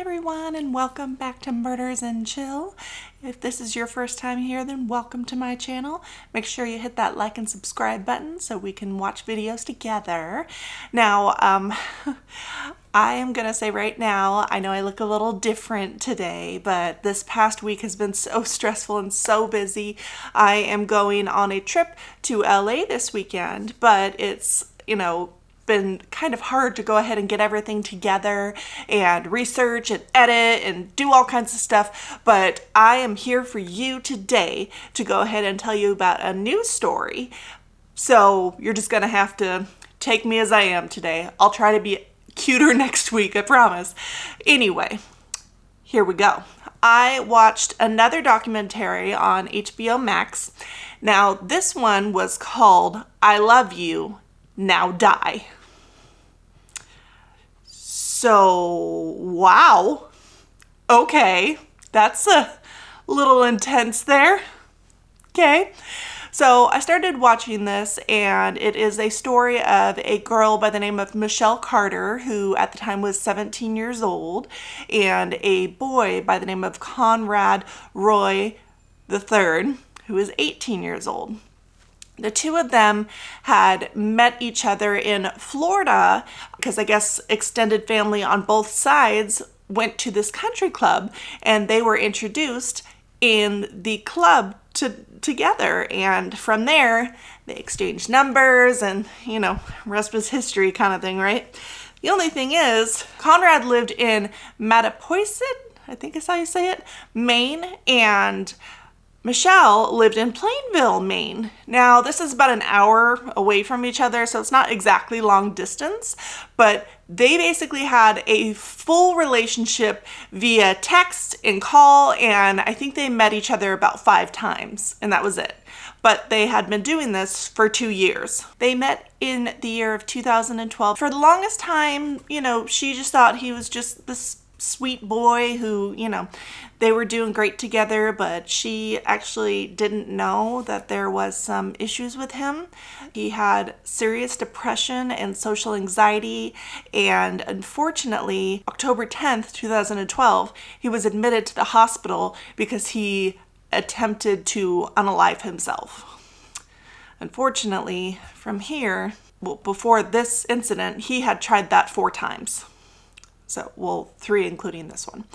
everyone, and welcome back to Murders and Chill. If this is your first time here, then welcome to my channel. Make sure you hit that like and subscribe button so we can watch videos together. Now, I am gonna say right now, I know I look a little different today, but this past week has been so stressful and so busy. I am going on a trip to LA this weekend, but it's, been kind of hard to go ahead and get everything together and research and edit and do all kinds of stuff. But I am here for you today to go ahead and tell you about a news story. So you're just gonna have to take me as I am today. I'll try to be cuter next week, I promise. Anyway, here we go. I watched another documentary on HBO Max. Now, this one was called I Love You, Now Die. So, wow. Okay, that's a little intense there. Okay, so I started watching this, and it is a story of a girl by the name of Michelle Carter, who at the time was 17 years old, and a boy by the name of Conrad Roy III, who is 18 years old. The two of them had met each other in Florida because I guess extended family on both sides went to this country club, and they were introduced in the club together. And from there, they exchanged numbers and, rest was history kind of thing, right? The only thing is, Conrad lived in Mattapoisett, I think is how you say it, Maine, and Michelle lived in Plainville, Maine. Now, this is about an hour away from each other, so it's not exactly long distance, but they basically had a full relationship via text and call, and I think they met each other about 5 times, and that was it. But they had been doing this for 2 years. They met in the year of 2012. For the longest time, she just thought he was just this sweet boy who, they were doing great together, but she actually didn't know that there was some issues with him. He had serious depression and social anxiety, and unfortunately, October 10th, 2012, he was admitted to the hospital because he attempted to unalive himself. Unfortunately, from here, before this incident, he had tried that 4 times. So, 3 including this one.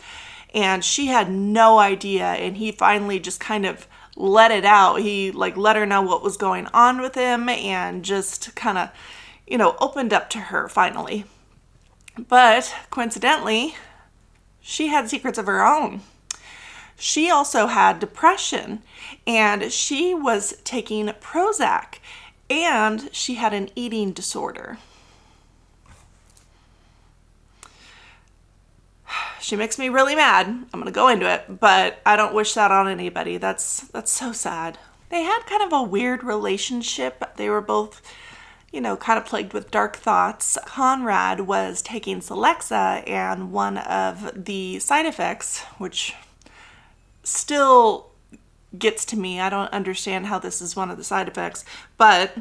And she had no idea, and he finally just kind of let it out. He let her know what was going on with him and just kind of, opened up to her finally. But coincidentally, she had secrets of her own. She also had depression, and she was taking Prozac, and she had an eating disorder. She makes me really mad. I'm going to go into it, but I don't wish that on anybody. That's so sad. They had kind of a weird relationship. They were both, kind of plagued with dark thoughts. Conrad was taking Celexa, and one of the side effects, which still gets to me, I don't understand how this is one of the side effects, but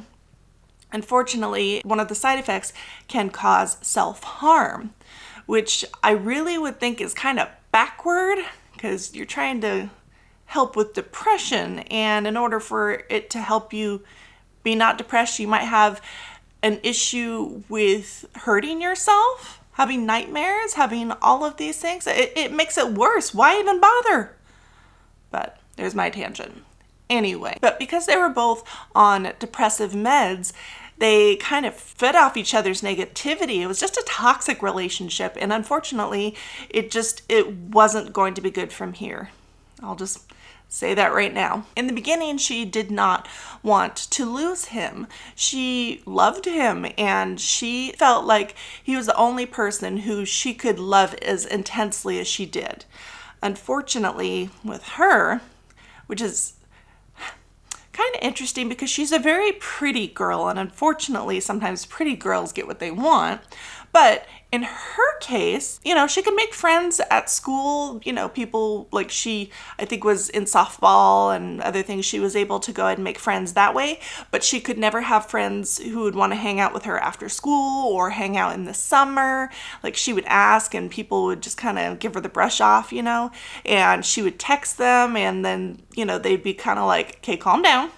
unfortunately, one of the side effects can cause self-harm, which I really would think is kind of backward because you're trying to help with depression, and in order for it to help you be not depressed, you might have an issue with hurting yourself, having nightmares, having all of these things. It makes it worse. Why even bother? But there's my tangent. Anyway, but because they were both on depressive meds, they kind of fed off each other's negativity. It was just a toxic relationship, and unfortunately, it wasn't going to be good from here. I'll just say that right now. In the beginning, she did not want to lose him. She loved him, and she felt like he was the only person who she could love as intensely as she did. Unfortunately, with her, which is kind of interesting because she's a very pretty girl, and unfortunately sometimes pretty girls get what they want, But in her case, she could make friends at school, people like she, I think, was in softball and other things. She was able to go ahead and make friends that way, but she could never have friends who would want to hang out with her after school or hang out in the summer. Like, she would ask and people would just kind of give her the brush off, and she would text them, and then, they'd be kind of like, okay, calm down.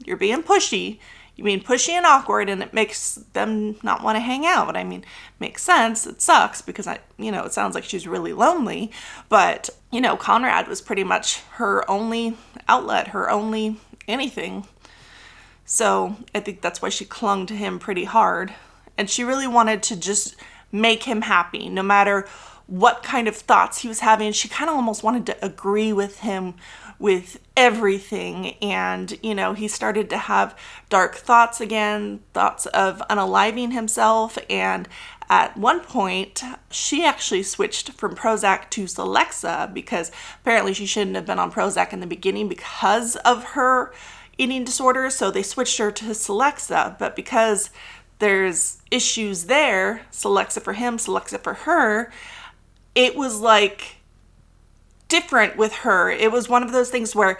You're being pushy. You mean pushy and awkward, and it makes them not want to hang out. But I mean, makes sense. It sucks because it sounds like she's really lonely. But, Conrad was pretty much her only outlet, her only anything. So I think that's why she clung to him pretty hard. And she really wanted to just make him happy, no matter what kind of thoughts he was having. She kind of almost wanted to agree with him with everything. And, he started to have dark thoughts again, thoughts of unaliving himself. And at one point, she actually switched from Prozac to Celexa because apparently she shouldn't have been on Prozac in the beginning because of her eating disorder. So they switched her to Celexa. But because there's issues there, Celexa for him, Celexa for her, it was like different with her. It was one of those things where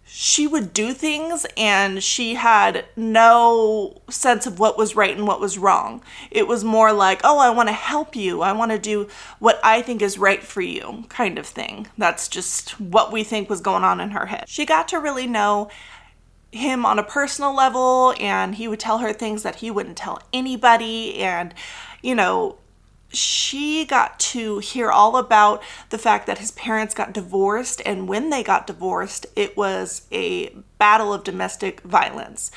she would do things and she had no sense of what was right and what was wrong. It was more like, oh, I want to help you. I want to do what I think is right for you, kind of thing. That's just what we think was going on in her head. She got to really know him on a personal level, and he would tell her things that he wouldn't tell anybody. And, she got to hear all about the fact that his parents got divorced, and when they got divorced, it was a battle of domestic violence.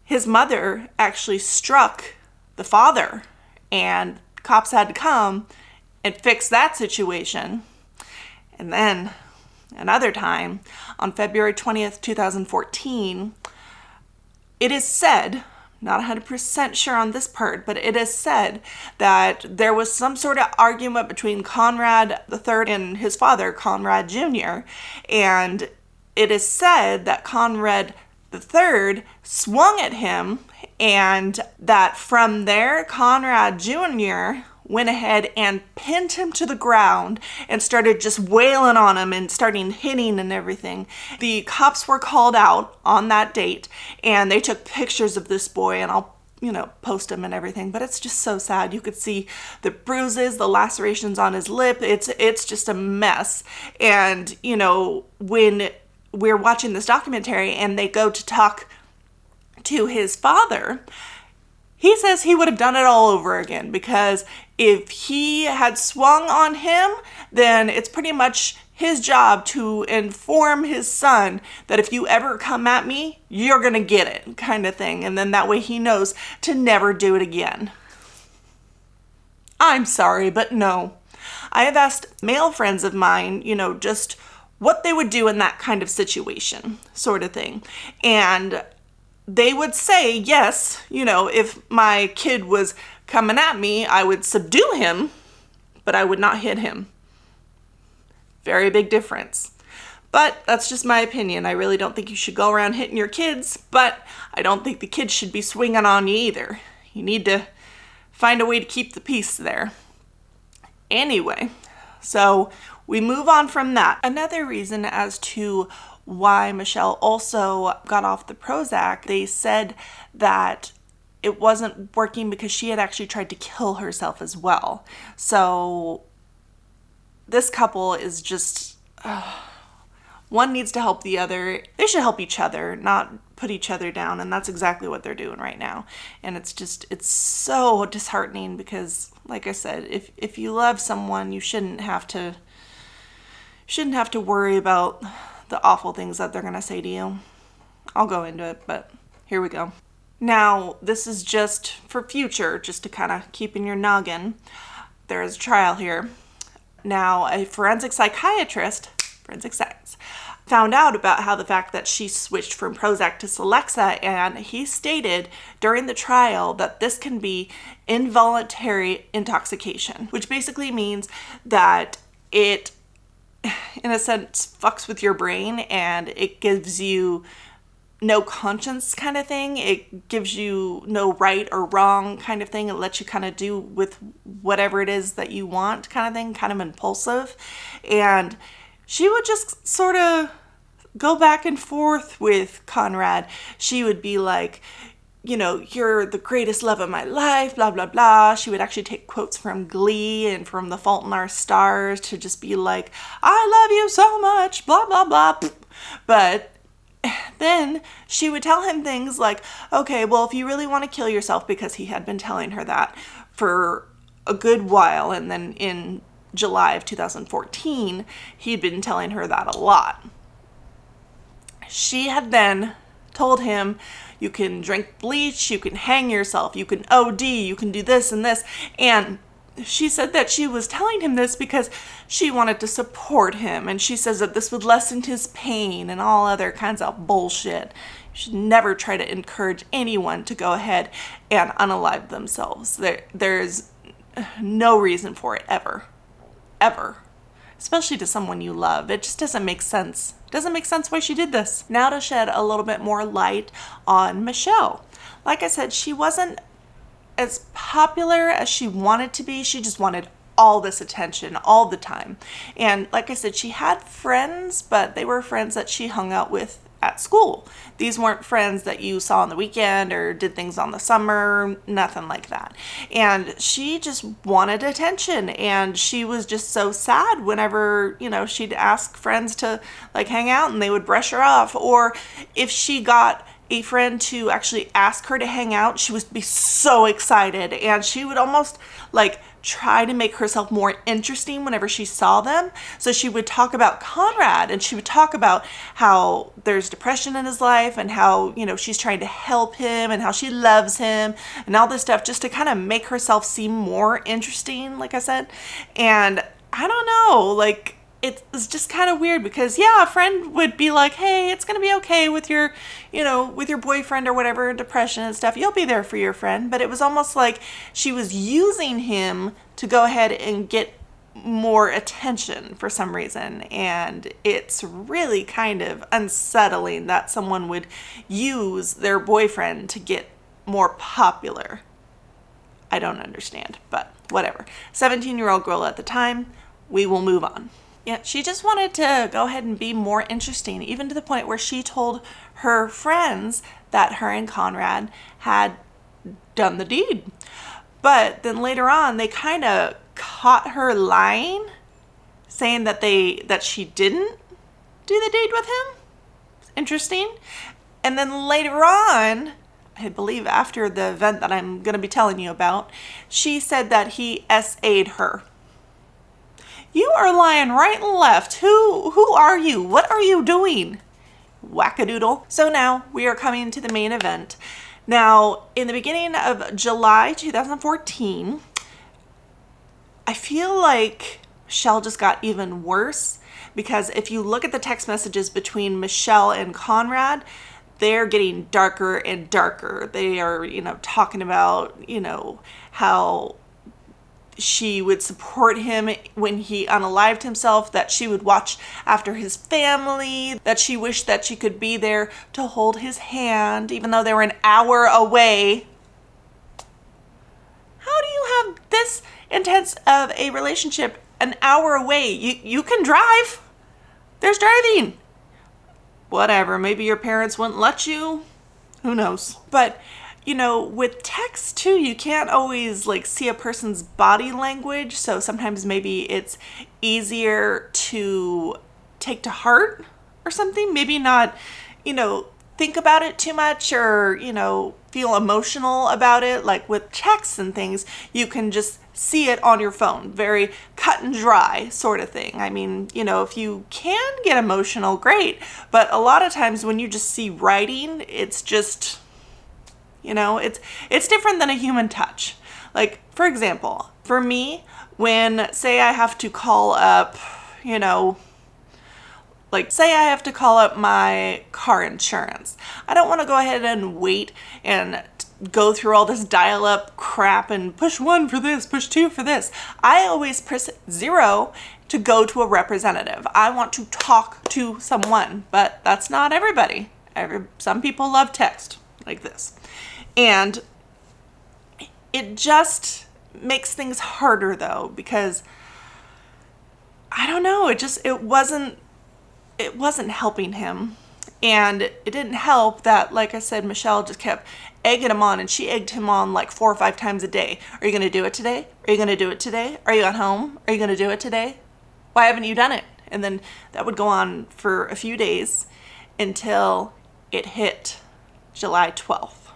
His mother actually struck the father, and cops had to come and fix that situation. And then another time, on February 20th, 2014, it is said, not 100% sure on this part, but it is said that there was some sort of argument between Conrad III and his father, Conrad Jr., and it is said that Conrad III swung at him, and that from there, Conrad Jr. went ahead and pinned him to the ground and started just wailing on him and starting hitting and everything. The cops were called out on that date, and they took pictures of this boy, and I'll post them and everything, but it's just so sad. You could see the bruises, the lacerations on his lip. It's just a mess. And, when we're watching this documentary and they go to talk to his father, he says he would have done it all over again, because if he had swung on him, then it's pretty much his job to inform his son that if you ever come at me, you're going to get it, kind of thing. And then that way he knows to never do it again. I'm sorry, but no. I have asked male friends of mine, just what they would do in that kind of situation, sort of thing. And they would say, yes, if my kid was coming at me, I would subdue him, but I would not hit him. Very big difference. But that's just my opinion. I really don't think you should go around hitting your kids, but I don't think the kids should be swinging on you either. You need to find a way to keep the peace there. Anyway, so we move on from that. Another reason as to why Michelle also got off the Prozac, they said that it wasn't working because she had actually tried to kill herself as well. So this couple is just, one needs to help the other. They should help each other, not put each other down. And that's exactly what they're doing right now. And it's so disheartening because, like I said, if you love someone, you shouldn't have to worry about the awful things that they're going to say to you. I'll go into it, but here we go. Now, this is just for future, just to kind of keep in your noggin. There is a trial here. Now, a forensic psychiatrist, forensic science, found out about how the fact that she switched from Prozac to Celexa, and he stated during the trial that this can be involuntary intoxication, which basically means that it, in a sense, fucks with your brain and it gives you no conscience kind of thing. It gives you no right or wrong kind of thing. It lets you kind of do with whatever it is that you want kind of thing, kind of impulsive. And she would just sort of go back and forth with Conrad. She would be like, you're the greatest love of my life, blah, blah, blah. She would actually take quotes from Glee and from The Fault in Our Stars to just be like, I love you so much, blah, blah, blah. But then she would tell him things like, okay, well, if you really want to kill yourself, because he had been telling her that for a good while. And then in July of 2014, he'd been telling her that a lot. She had then told him, you can drink bleach, you can hang yourself, you can OD, you can do this and this. And she said that she was telling him this because she wanted to support him. And she says that this would lessen his pain and all other kinds of bullshit. You should never try to encourage anyone to go ahead and unalive themselves. There's no reason for it ever. Ever. Especially to someone you love. It just doesn't make sense. It doesn't make sense why she did this. Now to shed a little bit more light on Michelle. Like I said, she wasn't as popular as she wanted to be. She just wanted all this attention all the time. And like I said, she had friends, but they were friends that she hung out with at school. These weren't friends that you saw on the weekend or did things on the summer, nothing like that. And she just wanted attention, and she was just so sad whenever, she'd ask friends to like hang out and they would brush her off. Or if she got a friend to actually ask her to hang out, she would be so excited, and she would almost like try to make herself more interesting whenever she saw them. So she would talk about Conrad, and she would talk about how there's depression in his life and how, she's trying to help him and how she loves him and all this stuff, just to kind of make herself seem more interesting, like I said. And I don't know, like, it's just kind of weird because, yeah, a friend would be like, hey, it's going to be okay with your, with your boyfriend or whatever, depression and stuff. You'll be there for your friend. But it was almost like she was using him to go ahead and get more attention for some reason. And it's really kind of unsettling that someone would use their boyfriend to get more popular. I don't understand, but whatever. 17-year-old girl at the time. We will move on. Yeah, she just wanted to go ahead and be more interesting, even to the point where she told her friends that her and Conrad had done the deed. But then later on, they kind of caught her lying, saying that she didn't do the deed with him. Interesting. And then later on, I believe after the event that I'm going to be telling you about, she said that he SA'd her. You are lying right and left. Who are you? What are you doing? Wackadoodle. So now we are coming to the main event. Now, in the beginning of July 2014, I feel like Michelle just got even worse, because if you look at the text messages between Michelle and Conrad, they're getting darker and darker. They are, talking about, how she would support him when he unalived himself, that she would watch after his family, that she wished that she could be there to hold his hand, even though they were an hour away. How do you have this intense of a relationship an hour away? You can drive. There's driving. Whatever, maybe your parents wouldn't let you. Who knows? But with text too, you can't always see a person's body language. So sometimes maybe it's easier to take to heart or something. Maybe not, think about it too much or, feel emotional about it. Like with texts and things, you can just see it on your phone. Very cut and dry sort of thing. I mean, if you can get emotional, great. But a lot of times when you just see writing, it's just... it's different than a human touch. Like, for example, for me, when, say I have to call up, say I have to call up my car insurance. I don't want to go ahead and wait and go through all this dial-up crap and push 1 for this, push 2 for this. I always press 0 to go to a representative. I want to talk to someone, but that's not everybody. Some people love text like this. And it just makes things harder though, because I don't know, it wasn't helping him. And it didn't help that, like I said, Michelle just kept egging him on, and she egged him on like 4 or 5 times a day. Are you going to do it today? Are you going to do it today? Are you at home? Are you going to do it today? Why haven't you done it? And then that would go on for a few days until it hit July 12th.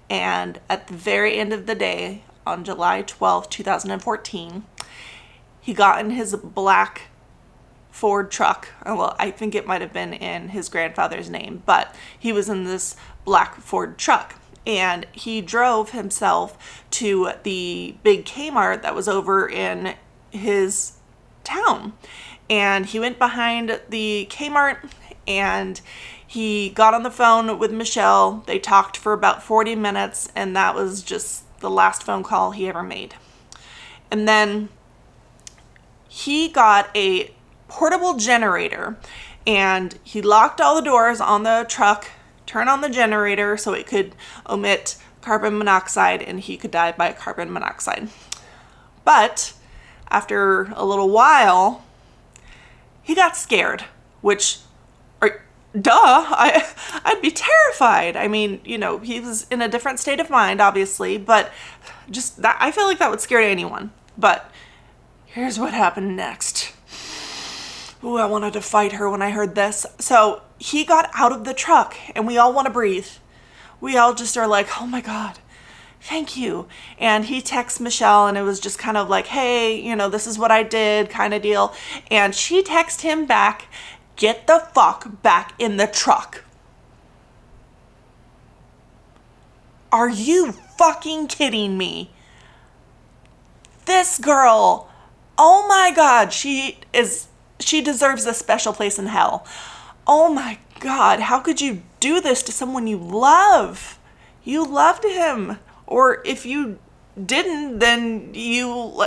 And at the very end of the day, on July 12th, 2014, he got in his black Ford truck. Well, I think it might have been in his grandfather's name, but he was in this black Ford truck. And he drove himself to the big Kmart that was over in his town. And he went behind the Kmart and he got on the phone with Michelle. They talked for about 40 minutes, and that was just the last phone call he ever made. And then he got a portable generator, and he locked all the doors on the truck, turned on the generator so it could emit carbon monoxide and he could die by carbon monoxide. But after a little while, he got scared, which, I'd be terrified. I mean, he was in a different state of mind, obviously, but just that, I feel like that would scare anyone. But here's what happened next. Ooh, I wanted to fight her when I heard this. So he got out of the truck, and we all want to breathe. We all just are like, oh my God, thank you. And he texts Michelle, and it was just kind of like, hey, this is what I did kind of deal. And she texted him back, get the fuck back in the truck. Are you fucking kidding me? This girl, oh my God, she deserves a special place in hell. Oh my God, how could you do this to someone you love? You loved him. Or if you didn't, then you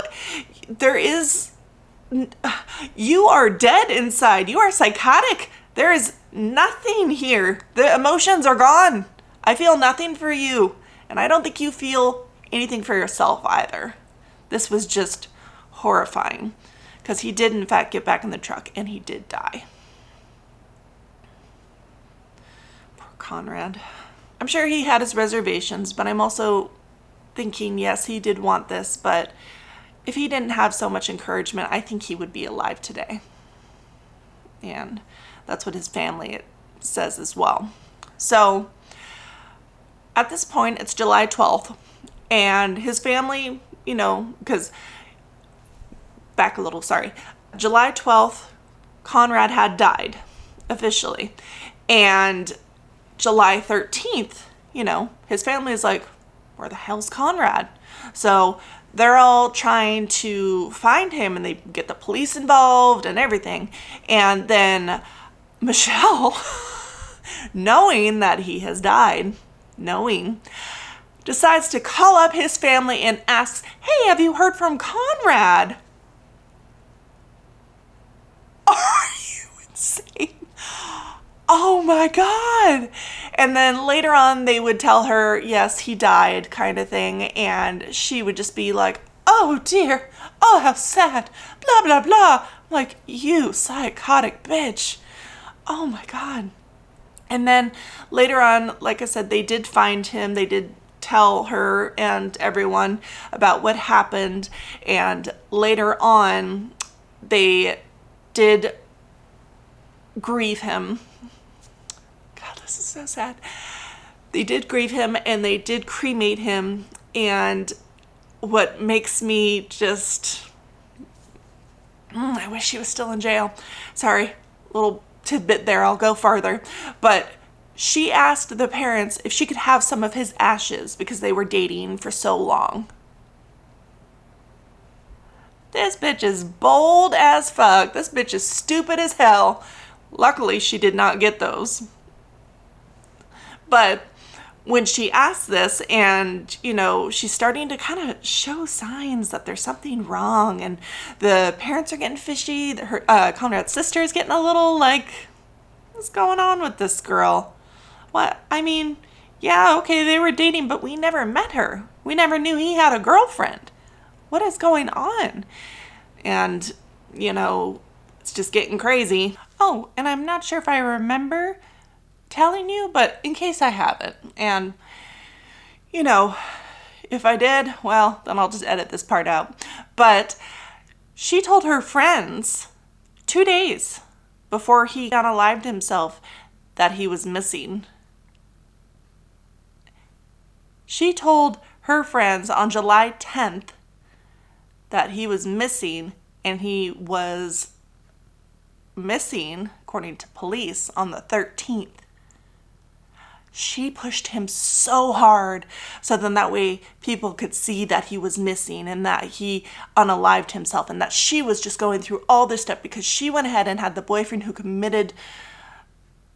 are dead inside. You are psychotic. There is nothing here. The emotions are gone. I feel nothing for you. And I don't think you feel anything for yourself either. This was just horrifying. Because he did, in fact, get back in the truck, and he did die. Poor Conrad. I'm sure he had his reservations, but I'm also thinking, yes, he did want this, but if he didn't have so much encouragement, I think he would be alive today. And that's what his family says as well. So, at this point, it's July 12th, and his family, because... Back a little, sorry. July 12th, Conrad had died, officially. And July 13th, his family is like, where the hell's Conrad? So they're all trying to find him, and they get the police involved and everything. And then Michelle, knowing that he has died, decides to call up his family and asks, hey, have you heard from Conrad? Are you insane? Oh my God. And then later on, they would tell her, yes, he died kind of thing. And she would just be like, oh dear. Oh, how sad. Blah, blah, blah. I'm like, you psychotic bitch. Oh my God. And then later on, like I said, they did find him. They did tell her and everyone about what happened. And later on, they did grieve him. God, this is so sad. They did grieve him, and they did cremate him. And what makes me just... I wish he was still in jail. Sorry, little tidbit there. I'll go farther. But she asked the parents if she could have some of his ashes because they were dating for so long. This bitch is bold as fuck. This bitch is stupid as hell. Luckily, she did not get those. But when she asked this, and, she's starting to kind of show signs that there's something wrong, and the parents are getting fishy. Conrad's sister is getting a little like, what's going on with this girl? What? I mean, yeah, okay, they were dating, but we never met her. We never knew he had a girlfriend. What is going on? And, it's just getting crazy. Oh, and I'm not sure if I remember telling you, but in case I haven't, and, if I did, well, then I'll just edit this part out. But she told her friends 2 days before he unalived himself that he was missing. She told her friends on July 10th that he was missing, and he was missing, according to police, on the 13th. She pushed him so hard so then that way people could see that he was missing and that he unalived himself, and that she was just going through all this stuff because she went ahead and had the boyfriend who committed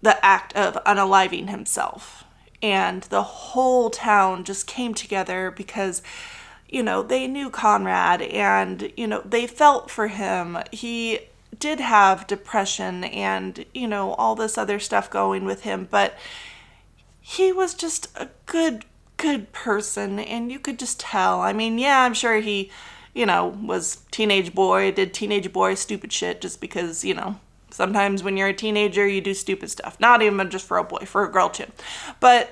the act of unaliving himself. And the whole town just came together because, they knew Conrad and, they felt for him. He did have depression and, all this other stuff going with him, but he was just a good person, and you could just tell. I mean, yeah, I'm sure he, was did teenage boy stupid shit just because, sometimes when you're a teenager, you do stupid stuff. Not even just for a boy, for a girl too. But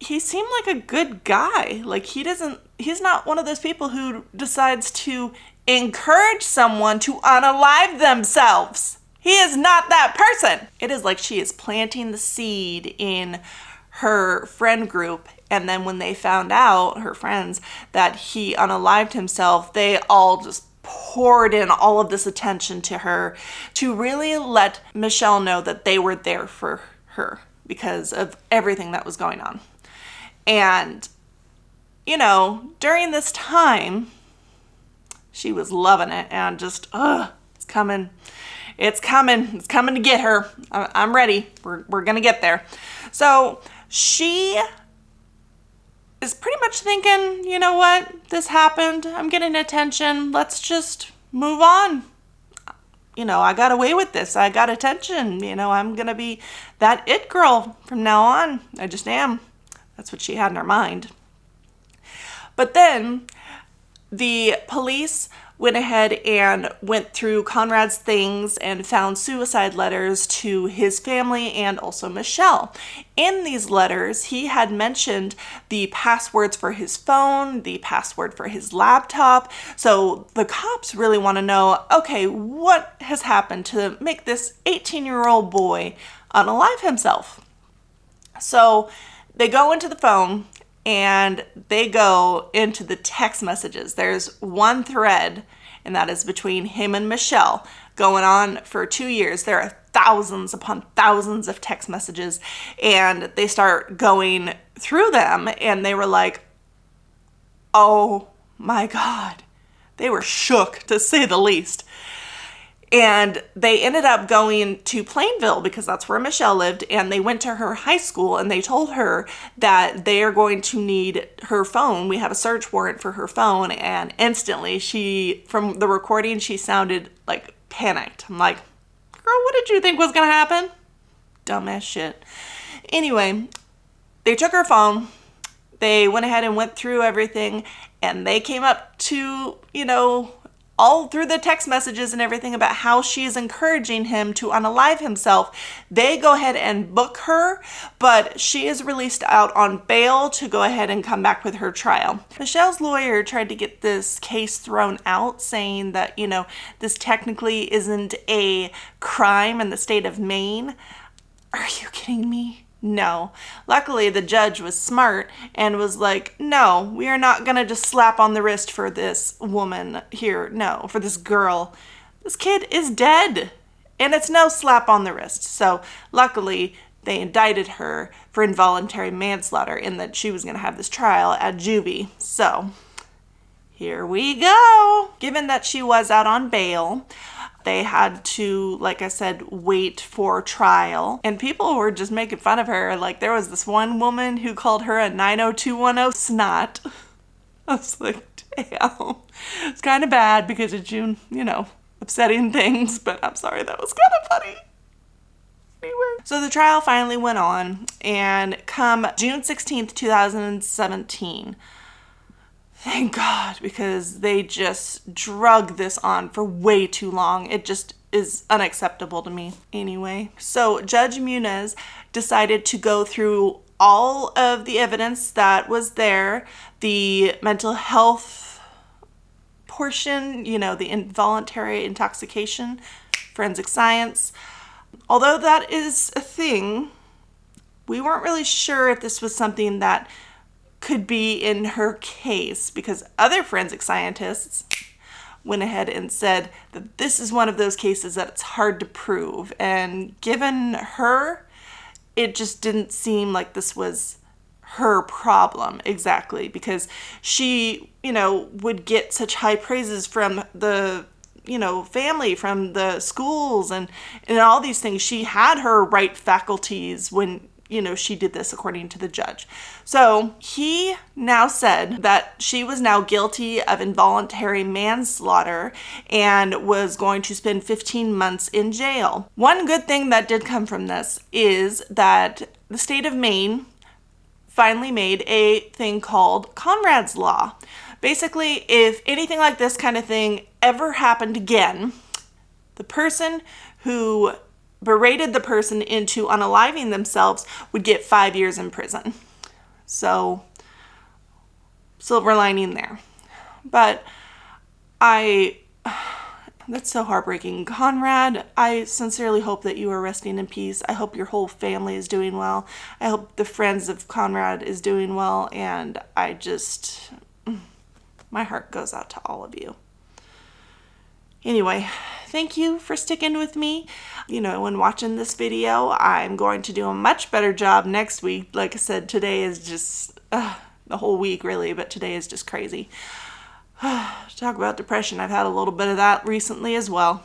he seemed like a good guy. Like, he's not one of those people who decides to encourage someone to unalive themselves. He is not that person. It is like she is planting the seed in her friend group, and then when they found out, her friends, that he unalived himself, they all just poured in all of this attention to her to really let Michelle know that they were there for her because of everything that was going on. And, during this time, she was loving it and just, it's coming. It's coming to get her. I'm ready. We're going to get there. So she is pretty much thinking, you know what? This happened. I'm getting attention. Let's just move on. I got away with this. I got attention. I'm going to be that it girl from now on. I just am. That's what she had in her mind. But then the police went ahead and went through Conrad's things and found suicide letters to his family and also Michelle. In these letters, he had mentioned the passwords for his phone, the password for his laptop. So the cops really want to know, okay, what has happened to make this 18-year-old boy unalive himself? So they go into the phone and they go into the text messages. There's one thread, and that is between him and Michelle, going on for 2 years. There are thousands upon thousands of text messages, and they start going through them, and they were like, oh my God. They were shook, to say the least. And they ended up going to Plainville because that's where Michelle lived, and they went to her high school and they told her that they are going to need her phone. We have a search warrant for her phone, and instantly from the recording, she sounded like panicked. I'm like, girl, what did you think was going to happen? Dumbass shit. Anyway, they took her phone. They went ahead and went through everything, and they came up to, all through the text messages and everything about how she is encouraging him to unalive himself. They go ahead and book her, but she is released out on bail to go ahead and come back with her trial. Michelle's lawyer tried to get this case thrown out, saying that, this technically isn't a crime in the state of Maine. Are you kidding me? No. Luckily, the judge was smart and was like, no, we are not going to just slap on the wrist for this woman here. No, for this girl. This kid is dead. And it's no slap on the wrist. So luckily, they indicted her for involuntary manslaughter and that she was going to have this trial at juvie. So here we go. Given that she was out on bail, they had to, like I said, wait for trial. And people were just making fun of her. Like, there was this one woman who called her a 90210 snot. I was like, damn. It's kind of bad because it's, upsetting things. But I'm sorry, that was kind of funny. anyway. So the trial finally went on, and come June 16th, 2017, thank God, because they just drug this on for way too long. It just is unacceptable to me anyway. So Judge Muniz decided to go through all of the evidence that was there, the mental health portion, you know, the involuntary intoxication, forensic science. Although that is a thing, we weren't really sure if this was something that could be in her case, because other forensic scientists went ahead and said that this is one of those cases that it's hard to prove. And given her, it just didn't seem like this was her problem exactly, because she, you know, would get such high praises from the, you know, family, from the schools, and all these things. She had her right faculties when, you know, she did this, according to the judge. So he now said that she was now guilty of involuntary manslaughter and was going to spend 15 months in jail. One good thing that did come from this is that the state of Maine finally made a thing called Conrad's Law. Basically, if anything like this kind of thing ever happened again, the person who berated the person into unaliving themselves would get 5 years in prison. So, silver lining there. But that's so heartbreaking. Conrad, I sincerely hope that you are resting in peace. I hope your whole family is doing well. I hope the friends of Conrad is doing well. And my heart goes out to all of you. Anyway, thank you for sticking with me. You know, when watching this video, I'm going to do a much better job next week. Like I said, today is just, the whole week really, but today is just crazy. Talk about depression. I've had a little bit of that recently as well.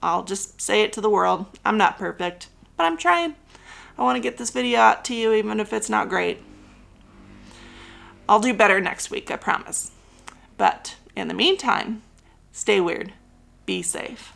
I'll just say it to the world. I'm not perfect, but I'm trying. I want to get this video out to you, even if it's not great. I'll do better next week, I promise. But in the meantime, stay weird. Be safe.